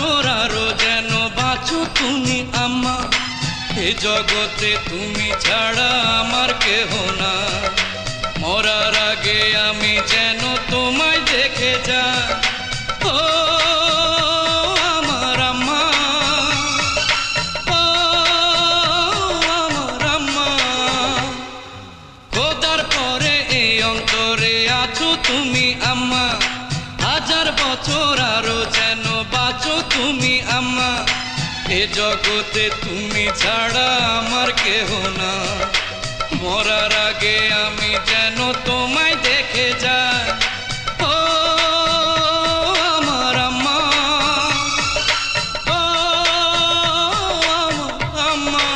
বছর আরো যেন বাঁচো তুমি আম্মা, এ জগতে তুমি ছাড়া আমার কেহ না। মরার আগে আমি যেন তোমায় দেখে যাই, ও আমার আম্মা, ও আমার আম্মা। খোদার পরে এই অন্তরে আছো তুমি আম্মা, হাজার বছর আরো যেন বাঁচো তুমি আম্মা, এ জগতে তুমি ছাড়া আমার কেহ না। মরার আগে আমি যেন তোমায় দেখে যাই, ও আমার আম্মা, ও আমার আম্মা।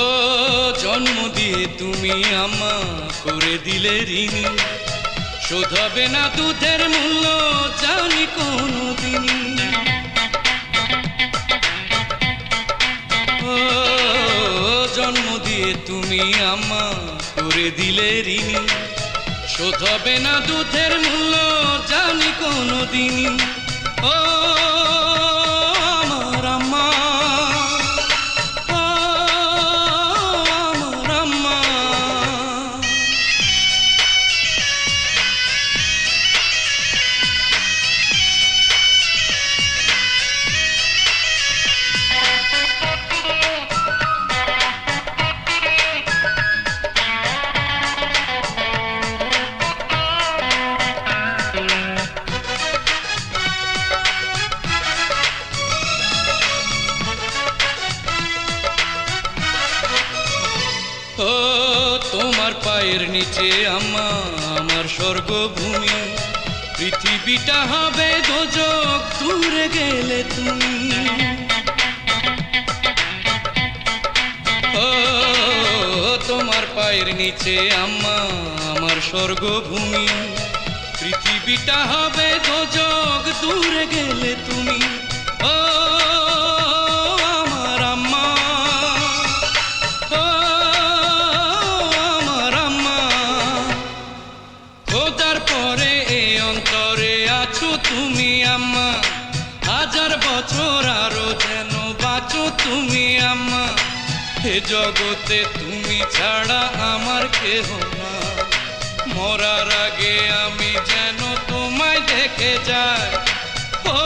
ও জন্ম দিয়ে তুমি আম্মা করে দিলে ঋণী, শোধ হবে না দুধের মূল্য জানি কোনদিনই। ও জন্ম দিয়ে তুমি আম্মা করে দিলে ঋণী, শোধ হবে না দুধের মূল্য জানি কোনদিনই। ও আমার আম্মা, ও তোমার পায়ের নিচে আম্মা আমার স্বর্গভূমি, পৃথিবীটা হবে দোজক দূরে গেলে তুমি। ও তোমার পায়ের নিচে আম্মা আমার স্বর্গভূমি, পৃথিবীটা হবে দোজক দূরে গেলে তুমি। ও আমার আম্মা, ও আমার আম্মা। খোদার পরে এই অন্তরে আছো তুমি আম্মা, হাজার বছর আরো যেন বাঁচো তুমি আম্মা, এ জগতে তুমি ছাড়া আমার কেহ না। মরার আগে আমি যেন তোমায় দেখে যাই, ও